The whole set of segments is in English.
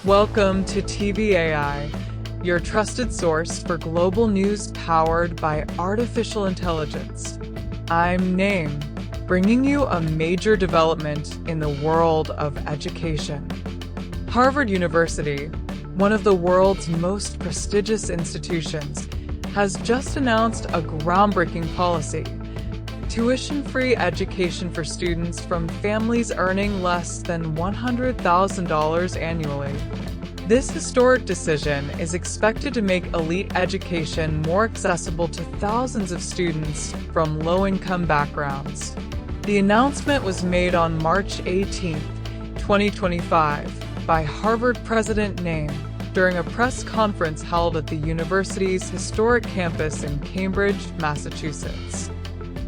Welcome to TVAI, your trusted source for global news powered by artificial intelligence. I'm Naim, bringing you a major development in the world of education. Harvard University, one of the world's most prestigious institutions, has just announced a groundbreaking policy: tuition-free education for students from families earning less than $100,000 annually. This historic decision is expected to make elite education more accessible to thousands of students from low-income backgrounds. The announcement was made on March 18, 2025, by Harvard President Naim during a press conference held at the university's historic campus in Cambridge, Massachusetts.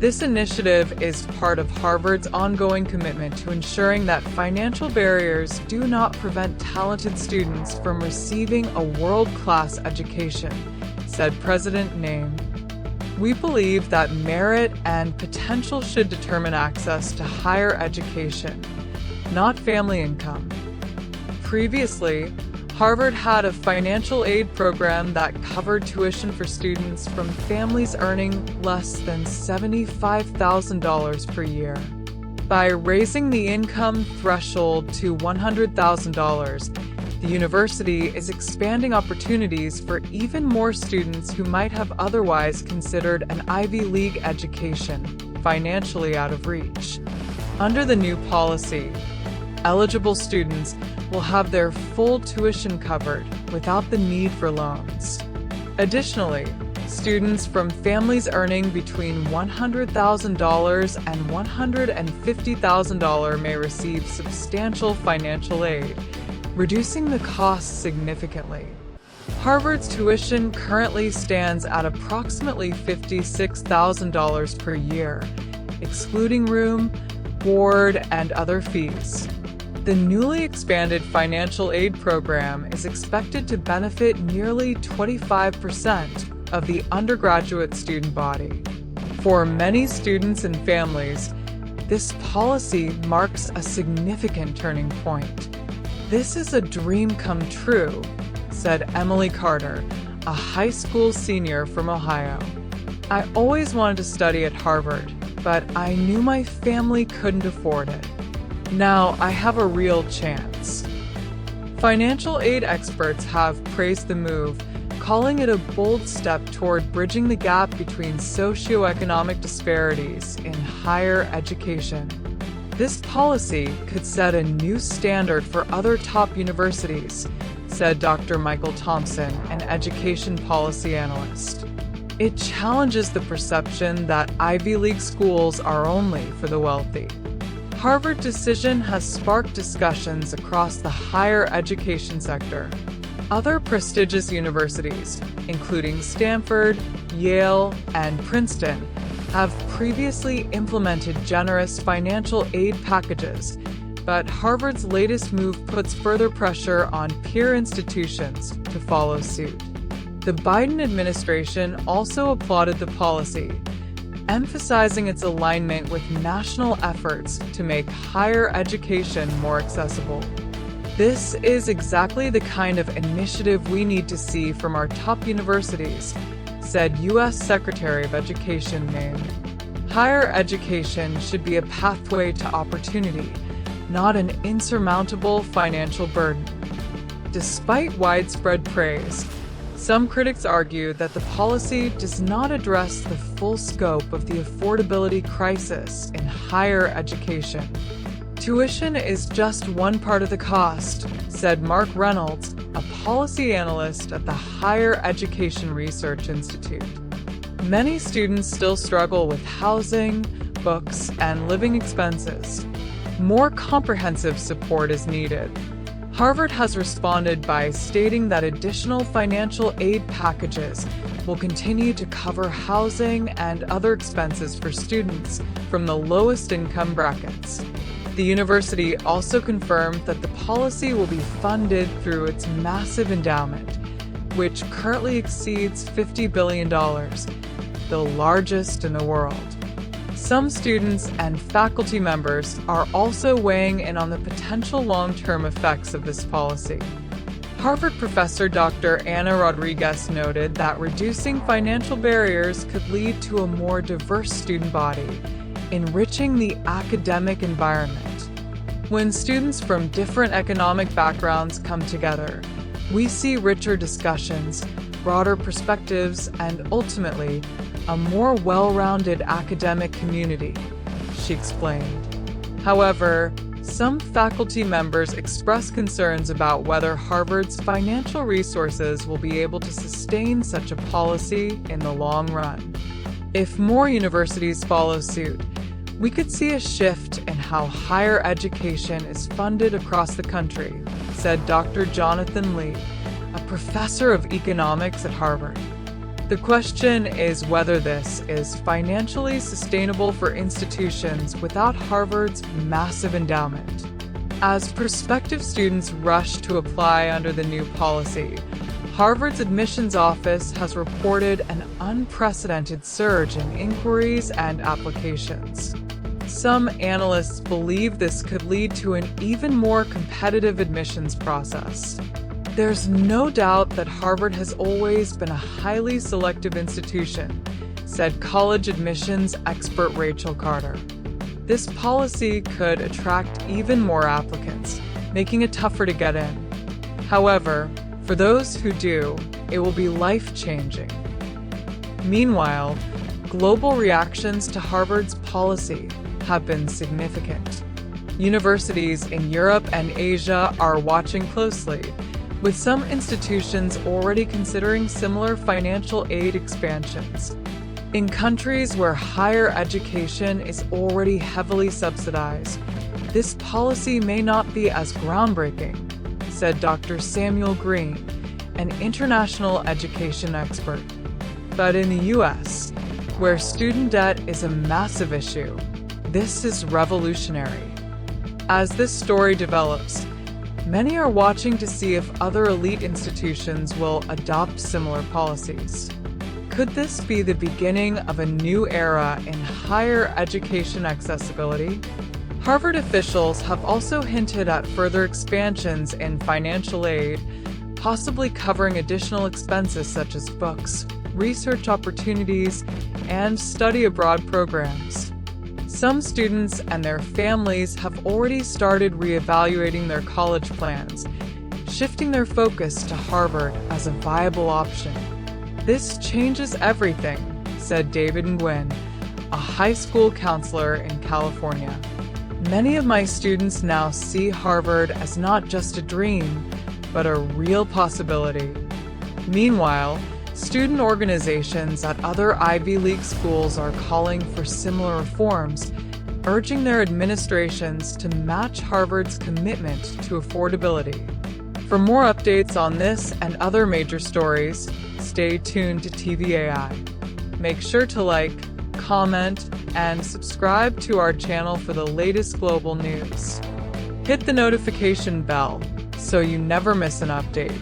This initiative is part of Harvard's ongoing commitment to ensuring that financial barriers do not prevent talented students from receiving a world-class education, said President Naim. We believe that merit and potential should determine access to higher education, not family income. Previously, Harvard had a financial aid program that covered tuition for students from families earning less than $75,000 per year. By raising the income threshold to $100,000, the university is expanding opportunities for even more students who might have otherwise considered an Ivy League education financially out of reach. Under the new policy, eligible students will have their full tuition covered without the need for loans. Additionally, students from families earning between $100,000 and $150,000 may receive substantial financial aid, reducing the costs significantly. Harvard's tuition currently stands at approximately $56,000 per year, excluding room, board, and other fees. The newly expanded financial aid program is expected to benefit nearly 25% of the undergraduate student body. For many students and families, this policy marks a significant turning point. "This is a dream come true," said Emily Carter, a high school senior from Ohio. "I always wanted to study at Harvard, but I knew my family couldn't afford it. Now I have a real chance." Financial aid experts have praised the move, calling it a bold step toward bridging the gap between socioeconomic disparities in higher education. This policy could set a new standard for other top universities, said Dr. Michael Thompson, an education policy analyst. It challenges the perception that Ivy League schools are only for the wealthy. Harvard's decision has sparked discussions across the higher education sector. Other prestigious universities, including Stanford, Yale, and Princeton, have previously implemented generous financial aid packages, but Harvard's latest move puts further pressure on peer institutions to follow suit. The Biden administration also applauded the policy, emphasizing its alignment with national efforts to make higher education more accessible. "This is exactly the kind of initiative we need to see from our top universities," said U.S. Secretary of Education Naim. "Higher education should be a pathway to opportunity, not an insurmountable financial burden." Despite widespread praise, some critics argue that the policy does not address the full scope of the affordability crisis in higher education. "Tuition is just one part of the cost," said Mark Reynolds, a policy analyst at the Higher Education Research Institute. "Many students still struggle with housing, books, and living expenses. More comprehensive support is needed." Harvard has responded by stating that additional financial aid packages will continue to cover housing and other expenses for students from the lowest income brackets. The university also confirmed that the policy will be funded through its massive endowment, which currently exceeds $50 billion, the largest in the world. Some students and faculty members are also weighing in on the potential long-term effects of this policy. Harvard professor Dr. Ana Rodriguez noted that reducing financial barriers could lead to a more diverse student body, enriching the academic environment. When students from different economic backgrounds come together, we see richer discussions, broader perspectives, and ultimately, a more well-rounded academic community, she explained. However, some faculty members express concerns about whether Harvard's financial resources will be able to sustain such a policy in the long run. If more universities follow suit, we could see a shift in how higher education is funded across the country, said Dr. Jonathan Lee, a professor of economics at Harvard. The question is whether this is financially sustainable for institutions without Harvard's massive endowment. As prospective students rush to apply under the new policy, Harvard's admissions office has reported an unprecedented surge in inquiries and applications. Some analysts believe this could lead to an even more competitive admissions process. There's no doubt that Harvard has always been a highly selective institution, said college admissions expert Rachel Carter. This policy could attract even more applicants, making it tougher to get in. However, for those who do, it will be life-changing. Meanwhile, global reactions to Harvard's policy have been significant. Universities in Europe and Asia are watching closely, with some institutions already considering similar financial aid expansions. In countries where higher education is already heavily subsidized, this policy may not be as groundbreaking, said Dr. Samuel Green, an international education expert. But in the U.S., where student debt is a massive issue, this is revolutionary. As this story develops, many are watching to see if other elite institutions will adopt similar policies. Could this be the beginning of a new era in higher education accessibility? Harvard officials have also hinted at further expansions in financial aid, possibly covering additional expenses such as books, research opportunities, and study abroad programs. Some students and their families have already started reevaluating their college plans, shifting their focus to Harvard as a viable option. This changes everything, said David Nguyen, a high school counselor in California. Many of my students now see Harvard as not just a dream, but a real possibility. Meanwhile, student organizations at other Ivy League schools are calling for similar reforms, urging their administrations to match Harvard's commitment to affordability. For more updates on this and other major stories, stay tuned to TVAI. Make sure to like, comment, and subscribe to our channel for the latest global news. Hit the notification bell so you never miss an update.